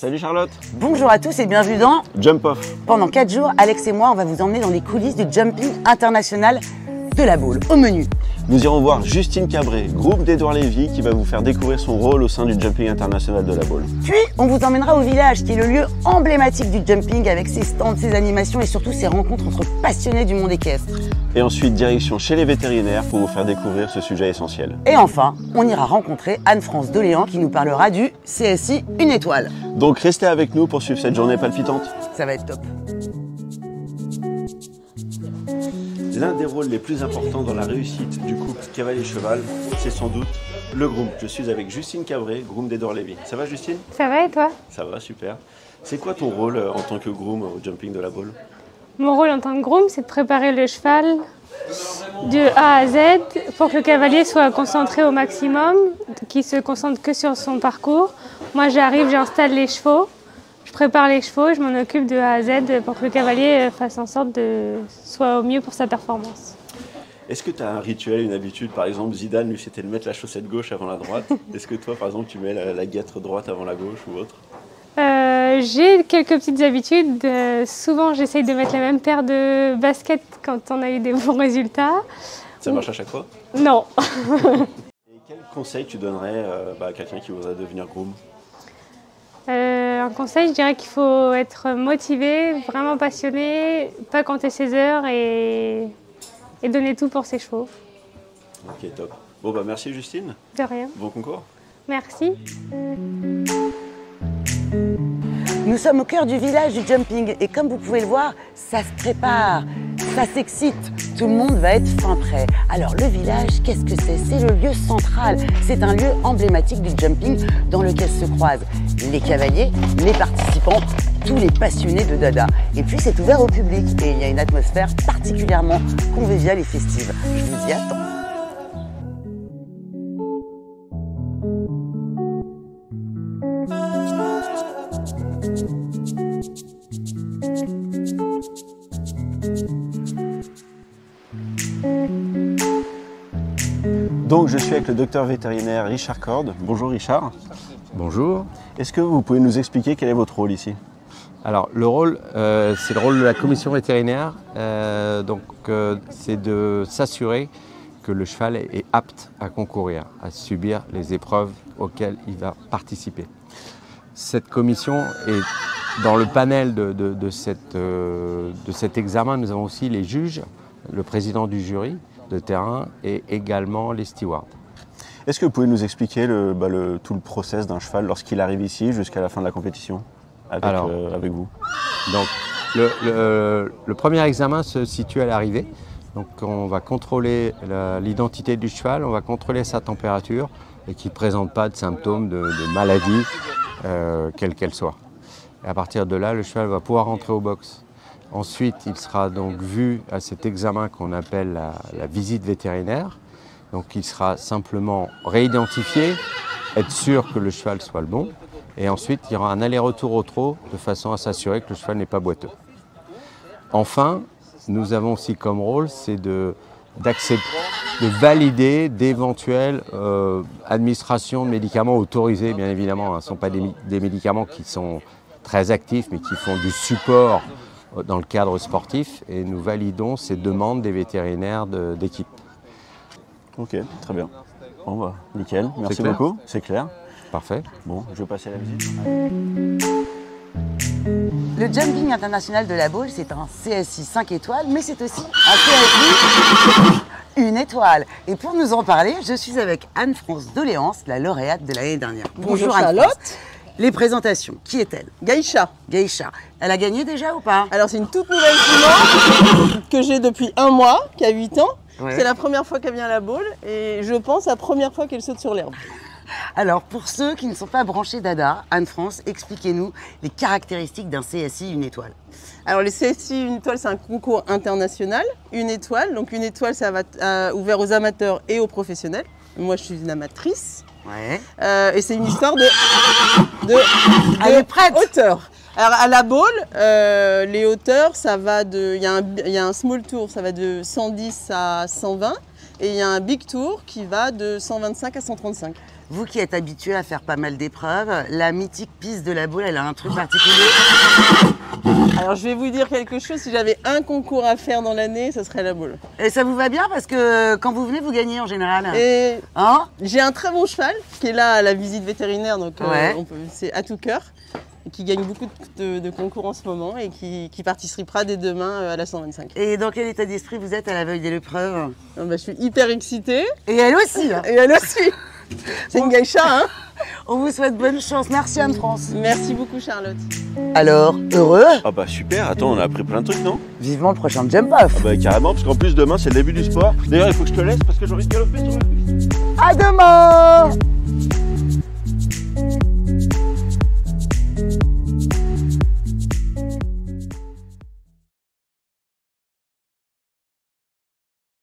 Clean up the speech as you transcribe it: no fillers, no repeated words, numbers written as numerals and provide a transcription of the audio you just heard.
Salut Charlotte. Bonjour à tous et bienvenue dans Jump Off. Pendant 4 jours, Alex et moi, on va vous emmener dans les coulisses du jumping international de la Baule. Au menu, nous irons voir Justine Cabré, groupe d'Édouard Lévy, qui va vous faire découvrir son rôle au sein du jumping international de la Baule. Puis, on vous emmènera au village, qui est le lieu emblématique du jumping, avec ses stands, ses animations et surtout ses rencontres entre passionnés du monde équestre. Et ensuite, direction chez les vétérinaires pour vous faire découvrir ce sujet essentiel. Et enfin, on ira rencontrer Anne-France Doléan, qui nous parlera du CSI Une Étoile. Donc restez avec nous pour suivre cette journée palpitante. Ça va être top. L'un des rôles les plus importants dans la réussite du couple cavalier-cheval, c'est sans doute le groom. Je suis avec Justine Cabré, groom d'Édouard Lévy. Ça va Justine? Ça va et toi? Ça va, super. C'est quoi ton rôle en tant que groom au jumping de la Baule? Mon rôle en tant que groom, c'est de préparer le cheval de A à Z pour que le cavalier soit concentré au maximum, qu'il se concentre que sur son parcours. Moi j'arrive, j'installe les chevaux, je prépare les chevaux, je m'en occupe de A à Z pour que le cavalier fasse en sorte de soit au mieux pour sa performance. Est-ce que tu as un rituel, une habitude? Par exemple, Zidane, lui, c'était de mettre la chaussette gauche avant la droite. Est-ce que toi, par exemple, tu mets la guêtre droite avant la gauche ou autre? J'ai quelques petites habitudes. Souvent, j'essaye de mettre la même paire de baskets quand on a eu des bons résultats. Ça marche à chaque fois? Non. Et quel conseil tu donnerais à quelqu'un qui voudrait devenir groom? Un conseil, je dirais qu'il faut être motivé, vraiment passionné, pas compter ses heures et donner tout pour ses chevaux. Ok, top. Bon, bah merci Justine. De rien. Bon concours. Merci. Nous sommes au cœur du village du jumping et comme vous pouvez le voir, ça se prépare, ça s'excite, tout le monde va être fin prêt. Alors le village, qu'est-ce que c'est? C'est le lieu central, c'est un lieu emblématique du jumping dans lequel se croisent les cavaliers, les participants, tous les passionnés de dada. Et puis c'est ouvert au public et il y a une atmosphère particulièrement conviviale et festive. Je vous y attends. Donc je suis avec le docteur vétérinaire Richard Corde. Bonjour Richard. Bonjour. Est-ce que vous pouvez nous expliquer quel est votre rôle ici? Alors le rôle, c'est le rôle de la commission vétérinaire. C'est de s'assurer que le cheval est apte à concourir, à subir les épreuves auxquelles il va participer. Cette commission est dans le panel de cet examen. Nous avons aussi les juges, le président du jury de terrain et également les stewards. Est-ce que vous pouvez nous expliquer tout le process d'un cheval lorsqu'il arrive ici jusqu'à la fin de la compétition avec vous? Donc, le premier examen se situe à l'arrivée. Donc, on va contrôler l'identité du cheval, on va contrôler sa température et qu'il ne présente pas de symptômes de maladie, quelle qu'elle soit. Et à partir de là, le cheval va pouvoir rentrer au box. Ensuite, il sera donc vu à cet examen qu'on appelle la visite vétérinaire. Donc il sera simplement réidentifié, être sûr que le cheval soit le bon. Et ensuite, il y aura un aller-retour au trot de façon à s'assurer que le cheval n'est pas boiteux. Enfin, nous avons aussi comme rôle, c'est de valider d'éventuelles administrations de médicaments autorisés, bien évidemment. Ce ne sont pas des médicaments qui sont très actifs, mais qui font du support dans le cadre sportif. Et nous validons ces demandes des vétérinaires d'équipe. Ok, très bien. Bon bah, nickel, merci beaucoup, c'est clair. Parfait. Bon, je vais passer à la visite. Le jumping international de la Baule, c'est un CSI 5 étoiles, mais c'est aussi un CSI Une Étoile. Et pour nous en parler, je suis avec Anne-France Doléance, la lauréate de l'année dernière. Bonjour Charlotte. Les présentations, qui est-elle? Gaïcha. Gaïcha. Elle a gagné déjà ou pas? Alors c'est une toute nouvelle jument que j'ai depuis 1 mois, qui a 8 ans. Ouais. C'est la première fois qu'elle vient à la Baule et je pense la première fois qu'elle saute sur l'herbe. Alors pour ceux qui ne sont pas branchés dada, Anne-France, expliquez-nous les caractéristiques d'un CSI Une Étoile. Alors le CSI Une Étoile, c'est un concours international. Une étoile, donc une étoile, ça va ouvert aux amateurs et aux professionnels. Moi je suis une amatrice. Ouais. Et c'est une histoire Elle est prête. hauteur. Alors à la Baule, les hauteurs, ça va de. Il y a un small tour, ça va de 110 à 120. Et il y a un big tour qui va de 125 à 135. Vous qui êtes habitué à faire pas mal d'épreuves, la mythique piste de la Baule, elle a un truc particulier. Alors je vais vous dire quelque chose, si j'avais un concours à faire dans l'année, ce serait la Baule. Et ça vous va bien parce que quand vous venez, vous gagnez en général. Et Hein? j'ai un très bon cheval qui est là à la visite vétérinaire, donc Ouais. c'est à tout cœur, et qui gagne beaucoup de concours en ce moment et qui participera dès demain à la 125. Et dans quel état d'esprit vous êtes à la veille de l'épreuve? Je suis hyper excitée, Et elle aussi. Hein. et elle aussi. C'est une geisha, hein. On vous souhaite bonne chance. Merci Anne-France. Merci beaucoup Charlotte. Alors, heureux? Ah bah super, attends, on a appris plein de trucs, non? Vivement le prochain Jump Off. Ah bah carrément, parce qu'en plus demain c'est le début du sport. D'ailleurs il faut que je te laisse parce que j'ai envie de galoper sur la piste. À demain!